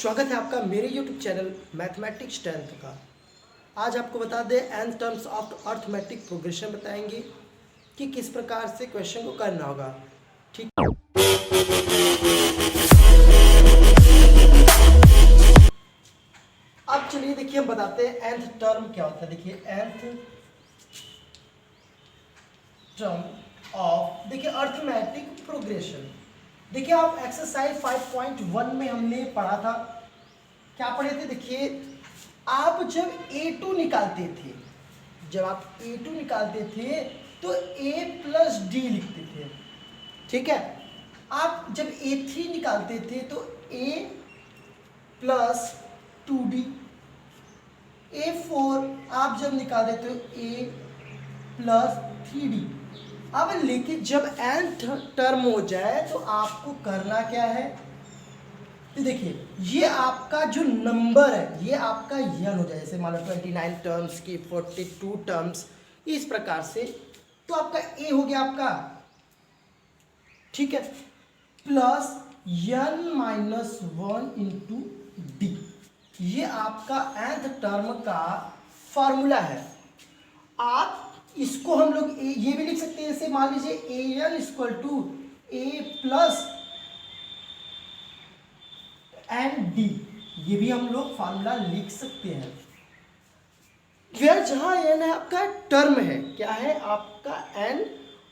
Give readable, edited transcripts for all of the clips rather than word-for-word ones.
स्वागत है आपका मेरे YouTube चैनल मैथमेटिक्स 10th का। आज आपको बता दें n terms of arithmetic progression बताएंगे कि किस प्रकार से क्वेश्चन को करना होगा। ठीक, अब चलिए देखिए हम बताते हैं nth टर्म क्या होता है। देखिए nth टर्म ऑफ देखिए अर्थमेटिक प्रोग्रेशन। देखिए आप एक्सरसाइज 5.1 में हमने पढ़ा था, क्या पढ़े थे। देखिए आप जब a2 निकालते थे, जब आप a2 निकालते थे तो a प्लस डी लिखते थे। ठीक है, आप जब a3 निकालते थे तो a प्लस 2d, a4 आप जब निकालते थे तो a प्लस 3d। अब लेकिन जब nth टर्म हो जाए तो आपको करना क्या है, तो देखिए ये आपका जो नंबर है ये आपका यन हो जाए। जैसे मान लो 29 टर्म्स की 42 टर्म्स इस प्रकार से, तो आपका ए हो गया आपका, ठीक है, plus n minus 1 into D. ये आपका nth टर्म का फॉर्मूला है। आप इसको हम लोग ये भी लिख सकते हैं, जैसे मान लीजिए A N equal to A plus N D, ये भी हम लोग फॉर्मूला लिख सकते हैं। फिर जहां एन है आपका टर्म है, क्या है आपका एन,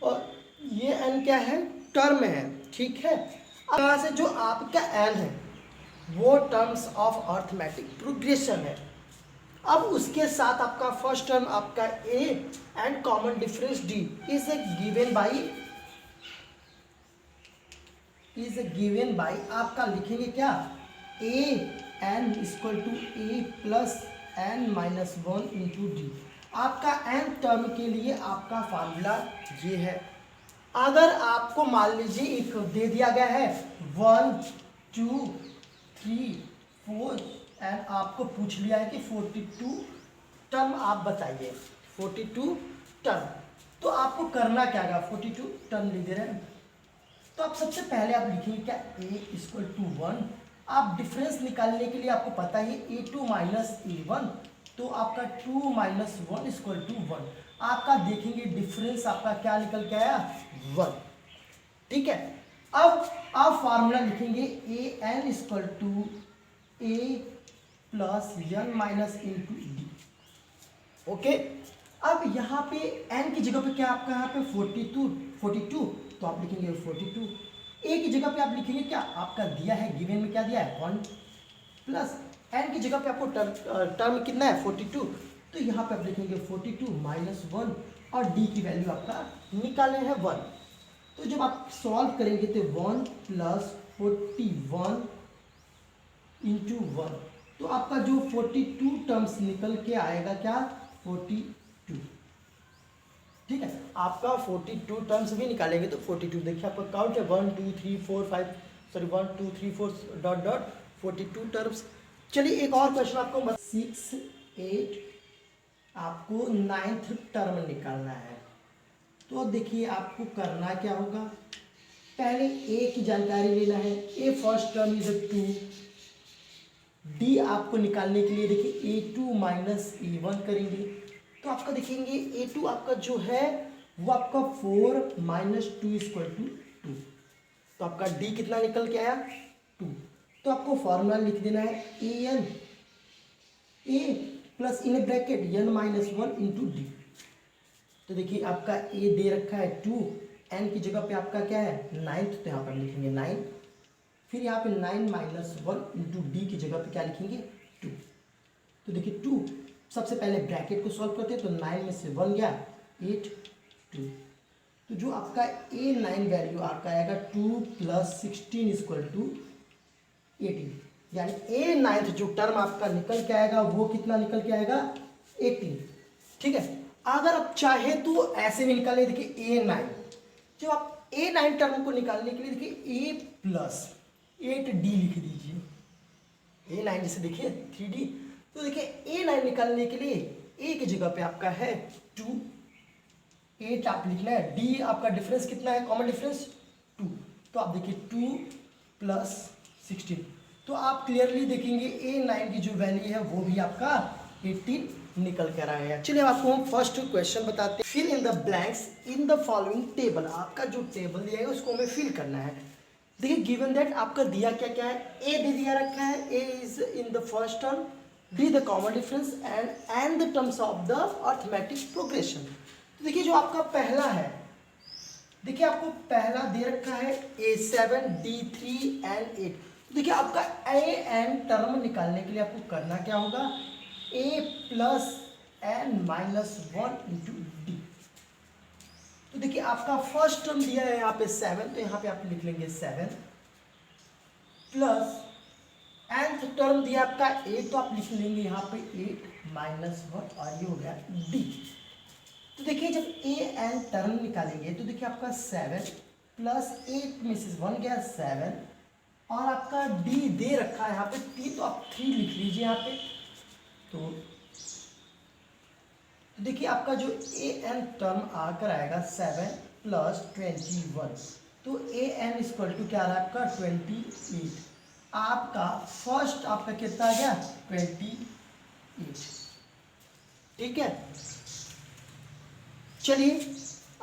और ये एन क्या है, टर्म है। ठीक है, अब यहां से जो आपका एन है वो टर्म्स ऑफ अर्थमेटिक प्रोग्रेशन है। अब उसके साथ आपका फर्स्ट टर्म आपका a and common difference d is given by आपका लिखेंगे क्या, a n equal to a plus n minus 1 into d. आपका n टर्म के लिए आपका फार्मूला ये है। अगर आपको मान लीजिए एक दे दिया गया है 1 2 3 4 एंड आपको पूछ लिया है कि 42 टर्म आप बताइए, 42 टर्म, तो आपको करना क्या है, 42 टर्म लिख दे रहे हैं। तो आप सबसे पहले आप लिखेंगे क्या, a इक्वल टू 1। आप डिफरेंस निकालने के लिए आपको पता ही a2 माइनस a1, तो आपका 2 माइनस 1 इक्वल टू 1। आपका देखेंगे डिफरेंस आपका क्या निकल के आया, 1। ठीक है, अब आप फार्मूला लिखेंगे a n equal to a plus n minus into D. Okay, अब यहाँ पे n की जगह पे क्या आपका यहाँ पे 42, तो आप लिखेंगे 42। a की जगह पे आप लिखेंगे क्या, आपका दिया है गिवन में क्या दिया है 1, प्लस n की जगह पे आपको टर्म कितना है 42, तो यहाँ पे आप लिखेंगे 42 माइनस 1 और d की वैल्यू आपका निकाले हैं 1। तो जब आप सॉल्व करेंगे तो 1 प्लस 41 इंटू 1, तो आपका जो 42 टर्म्स निकल के आएगा क्या, 42। ठीक है, आपका 42 टर्म्स भी निकालेंगे तो 42, देखिए आपका काउंट है 1 2 3 4 5 सॉरी 1 2 3 4 डॉट डॉट 42 टर्म्स। चलिए एक और क्वेश्चन आपको 6 8 आपको 9th टर्म निकालना है। तो देखिए आपको करना क्या होगा, पहले ए की जानकारी लेना है। ए फर्स्ट टर्म इज 2, डी आपको निकालने के लिए देखिए a2 माइनस a1 करेंगे, तो आपका देखेंगे a2 आपका जो है वो आपका 4 माइनस 2 इक्वल टू 2, तो आपका d कितना निकल के आया 2। तो आपको फॉर्मूला लिख देना है a n a plus in bracket n minus 1 into d. तो देखिए आपका a दे रखा है 2, n की जगह पे आपका क्या है 9, तो यहाँ पर लिखेंगे 9, फिर यहाँ पे 9 माइनस 1 इंटू डी की जगह पे क्या लिखेंगे 2। तो देखिए 2, सबसे पहले ब्रैकेट को सॉल्व करते हैं, तो 9 में से 1 गया 8 2, तो जो आपका a9 वैल्यू आपका आएगा 2 प्लस 16 इक्वल टू 18, यानी a9 जो टर्म आपका निकल के आएगा वो कितना निकल के आएगा 18। ठीक है, अगर आप चाहे तो ऐसे भी निकाले, देखिए a9, जब आप a9 टर्म को निकालने के लिए देखिए a प्लस 8d लिख दीजिए, a9 जैसे देखिए 3d, तो देखिए a9 निकालने के लिए a की जगह पे आपका है 2, 8 आप लिखना है, d आपका डिफरेंस कितना है, कॉमन डिफरेंस 2, तो आप देखिए 2 प्लस 16, तो आप क्लियरली देखेंगे A9 की जो वैल्यू है वो भी आपका 18 निकल कर आएगा। चलिए आपको हम फर्स्ट क्वेश्चन बताते हैं। Fill in the blanks in the following table. आपका जो टेबल दिया है उसको हमें फिल करना है। देखिए गिवन दैट आपका दिया क्या क्या है, ए दे दिया रखा है, A is in the first term, D the common difference and the terms of the arithmetic progression. तो देखिए जो आपका पहला है, देखिए आपको पहला दे रखा है A7 D3 एंड 8। देखिए आपका ए एन टर्म निकालने के लिए आपको करना क्या होगा, a plus N minus 1 into d. तो देखिए आपका फर्स्ट टर्म दिया है यहाँ पे 7, तो यहाँ पे आप लिख लेंगे 7 प्लस nth टर्म दिया आपका 8, तो आप लिख लेंगे यहाँ पे 8 माइनस 1 और ये हो गया d। तो देखिए जब ए एन टर्म निकालेंगे तो देखिए आपका 7 प्लस 8 में से 1 गया 7 और आपका d दे रखा है यहाँ पे 3, तो आप 3 लिख लीजिए यहाँ पे। तो देखिए आपका जो ए एन टर्म आकर आएगा 7 प्लस 21, तो ए एन इक्वल टू क्या आ रहा है आपका 28। आपका फर्स्ट आपका कितना आ गया 28, ठीक है। चलिए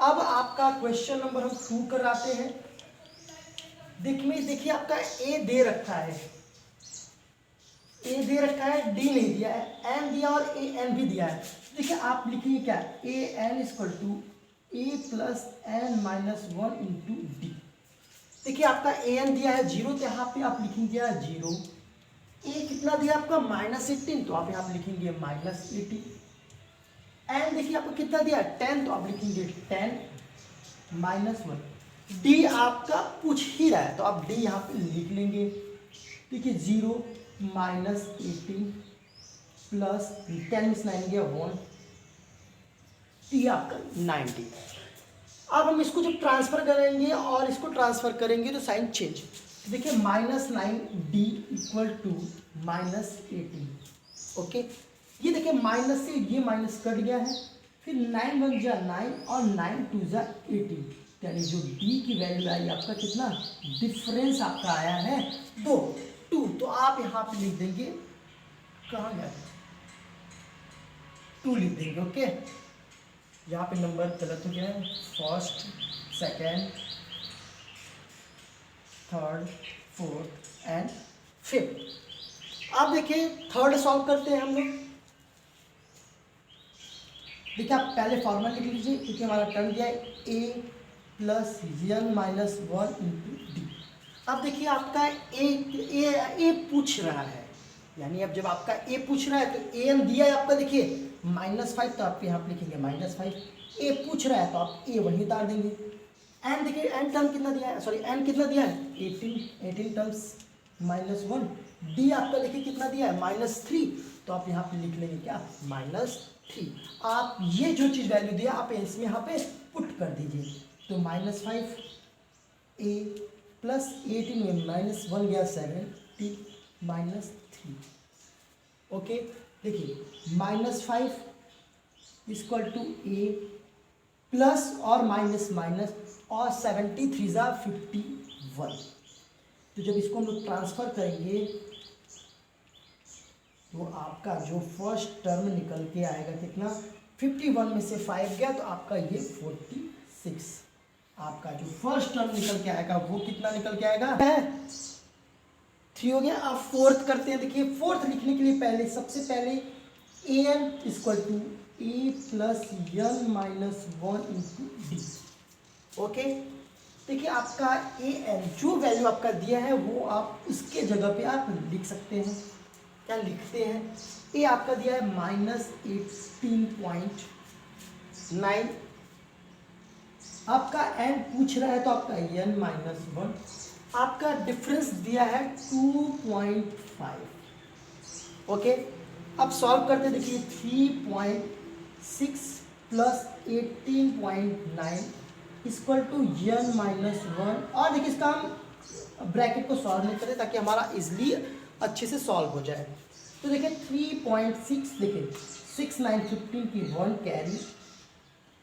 अब आपका क्वेश्चन नंबर हम 2 कराते हैं। देखिए आपका ए दे रखा है, ए दे रखा है, डी नहीं दिया है, एन दिया और ए एन भी दिया है। देखिए आप लिखिए क्या, A N equal to A plus N minus 1 into D. देखिए आपका ए एन दिया है 0, तो यहाँ पे आप लिखेंगे 0। ए कितना दिया आपका -18, तो आप यहाँ पे लिखेंगे -18। एन देखिए आपको कितना दिया है 10, तो आप लिखेंगे 10 माइनस 1। डी आपका पूछ ही रहा है तो आप डी यहाँ पे लिख लेंगे। देखिए 0 माइनस 18 प्लस 10 में 9 गया 1, डी आपका 90। अब हम इसको जब ट्रांसफर करेंगे और इसको ट्रांसफर करेंगे तो साइन चेंज। देखिए -9 डी इक्वल टू -18। ओके, ये देखिए माइनस से ये माइनस कट गया है, फिर 9 1 जा 9 और 9 2 जा 18, यानी जो डी की वैल्यू आई आपका कितना डिफरेंस आपका आया है 2। तो आप यहाँ पे लिख देंगे, कहाँ गया 2 लिख देंगे। ओके, यहाँ पे नंबर गलत हो गया है, first second third fourth and fifth. अब देखिए थर्ड सॉल्व करते हैं हम लोग। देखिए आप पहले फॉर्मूला लिख लीजिए, क्योंकि हमारा टर्म दिया है a plus n minus 1 into D. अब देखिए आपका ए पूछ रहा है, यानी अब जब आपका ए पूछ रहा है तो ए एन दिया है आपका, देखिए -5, तो आप यहाँ पे लिखेंगे -5। ए पूछ रहा है तो आप ए वहीं डाल देंगे। एन देखिए एन टर्म कितना दिया है, सॉरी एन कितना दिया है 18 टर्म्स -1। डी आपका देखिए कितना दिया है -3, तो आप यहाँ पे लिख लेंगे क्या -3। आप ये जो चीज़ वैल्यू दिया आप इसमें यहाँ पे पुट कर दीजिए, तो -5 ए प्लस 18 में -1 गया 7 -3। ओके, देखिए -5 इक्वल टू ए प्लस और माइनस माइनस और 73 जा 51। तो जब इसको हम लोग ट्रांसफर करेंगे तो आपका जो फर्स्ट टर्म निकल के आएगा कितना, 51 में से 5 गया तो आपका ये 46। आपका जो फर्स्ट टर्म निकल के आएगा वो कितना निकल के आएगा 3 हो गया। आप फोर्थ करते हैं। देखिए फोर्थ लिखने के लिए पहले सबसे पहले A N equal to A plus N minus 1 into D. Okay, देखिए आपका ए एन जो वैल्यू आपका दिया है वो आप उसके जगह पे आप लिख सकते हैं। क्या लिखते हैं, ए आपका दिया है -18.9, आपका एन पूछ रहा है तो आपका एन -1, आपका डिफरेंस दिया है 2.5। ओके, अब सॉल्व करते देखिए 3.6 प्लस 18.9 इक्वल टू n -1। और देखिए इसका हम ब्रैकेट को सॉल्व नहीं करें ताकि हमारा इजली अच्छे से सॉल्व हो जाए। तो देखिए 3.6, देखिए 6 9 15 की 1 कैरी,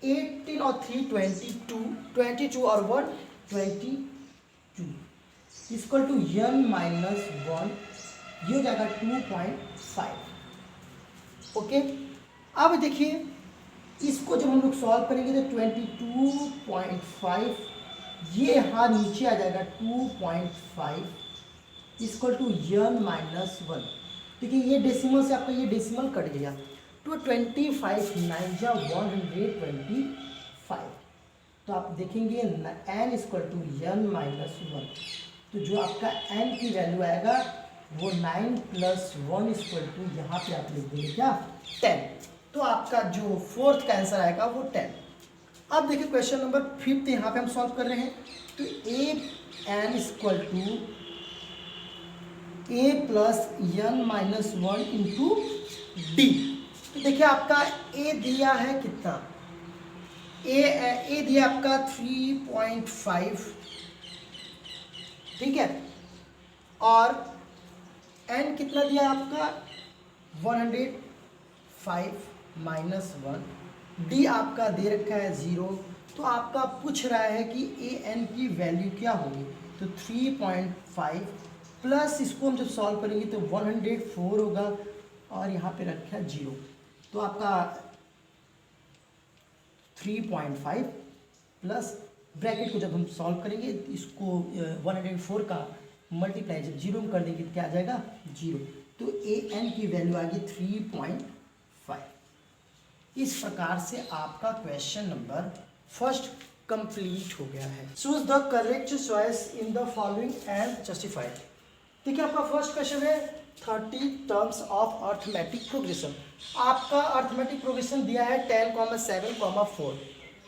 18 और 3 22 और 1 22 इक्वल टू n -1 ये हो जाएगा 2.5। ओके, अब देखिए इसको जब हम लोग सॉल्व करेंगे तो 22.5 ये यहाँ नीचे आ जाएगा 2.5 इक्वल टू n माइनस 1। देखिए ये डेसिमल से आपका ये डेसिमल कट गया तो 25 9 जा 125। तो आप देखेंगे n equal to n minus 1, तो जो आपका n की वैल्यू आएगा वो 9 प्लस 1 इक्वल टू यहाँ पे आप लिख देंगे क्या 10। तो आपका जो फोर्थ का आंसर आएगा वो 10। अब देखिए क्वेश्चन नंबर 5 यहाँ पे हम सॉल्व कर रहे हैं। तो a n equal to a plus n minus 1 into d. तो देखिए आपका a दिया है कितना, a दिया आपका 3.5, ठीक है, और n कितना दिया आपका 105 माइनस 1, डी आपका दे रखा है 0। तो आपका पूछ रहा है कि ए एन की वैल्यू क्या होगी, तो 3.5 प्लस इसको हम जब सॉल्व करेंगे तो 104 होगा और यहाँ पे रखा है 0। तो आपका 3.5 प्लस ब्रैकेट को जब हम सॉल्व करेंगे इसको 104 का मल्टीप्लाई जब 0 में कर देंगे तो क्या आ जाएगा 0। तो ए एन की वैल्यू आ गई 3.5। इस प्रकार से आपका क्वेश्चन नंबर फर्स्ट कंप्लीट हो गया है। Choose the correct choice in the following and justified. देखिए आपका फर्स्ट क्वेश्चन है 30 टर्म्स ऑफ अर्थमेटिक प्रोग्रेशन। आपका अर्थमेटिक प्रोग्रेशन दिया है 10,7,4।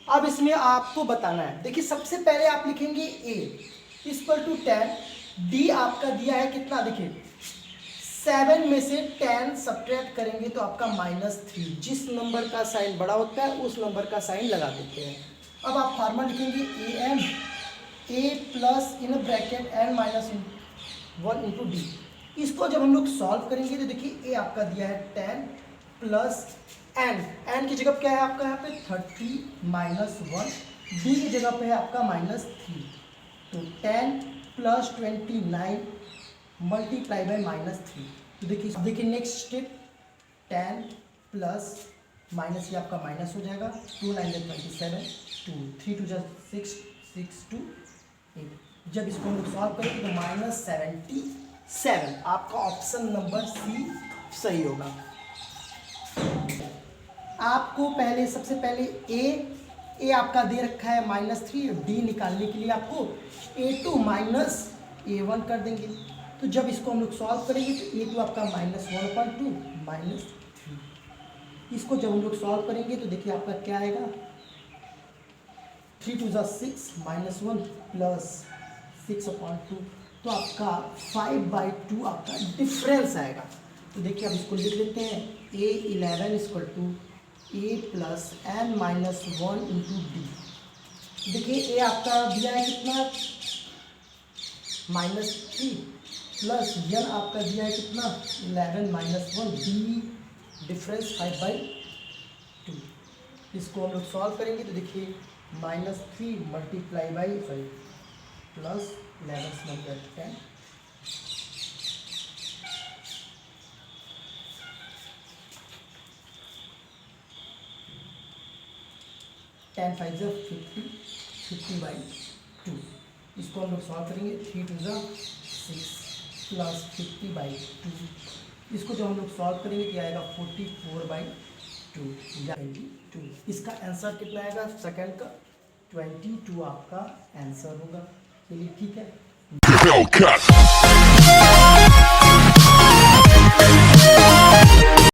अब इसमें आपको बताना है, देखिए सबसे पहले आप लिखेंगे a इक्वल टू 10, डी आपका दिया है कितना, देखिए 7 में से 10 सब्ट्रैक्ट करेंगे तो आपका -3, जिस नंबर का साइन बड़ा होता है उस नंबर का साइन लगा देते हैं। अब आप फार्मूला लिखेंगे A N A plus in bracket N minus 1 into D. इसको जब हम लोग सॉल्व करेंगे तो देखिए ए आपका दिया है 10 प्लस एन की जगह क्या है आपका यहाँ पे 30 माइनस 1, डी की जगह पे है आपका -3। तो 10 प्लस 29 मल्टीप्लाई बाय -3। तो देखिए नेक्स्ट स्टेप 10 प्लस माइनस ये आपका माइनस हो जाएगा 2 9 27, 2 3 2 6 6 2 8। जब इसको हम लोग सॉल्व करेंगे तो -77। आपका ऑप्शन नंबर सी सही होगा। आपको सबसे पहले ए आपका दे रखा है -3, डी निकालने के लिए आपको a2 माइनस a1 कर देंगे। तो जब इसको हम लोग सॉल्व करेंगे तो a2 आपका -1/2 -3। इसको जब हम लोग सॉल्व करेंगे तो देखिए आपका क्या आएगा 3 2 6 -1 प्लस 6/2। तो आपका 5/2 आपका डिफरेंस आएगा। तो देखिए अब इसको लिख लेते हैं a11 equal to a plus n minus 1 into D. देखिए ए आपका दिया है कितना -3 प्लस n आपका दिया है कितना 11 माइनस 1, डी डिफरेंस 5/2। इसको हम लोग सॉल्व करेंगे तो देखिए -3 मल्टीप्लाई बाई 5 प्लस 11 मल्टीप्लाई 10। 10 5 50, 50/2। इसको हम लोग सॉल्व करेंगे 3 2 6 प्लस 50/2। इसको जब हम लोग सॉल्व करेंगे क्या आएगा 44/2 या 22। इसका आंसर कितना आएगा सेकंड का 22 आपका आंसर होगा। चलिए ठीक है।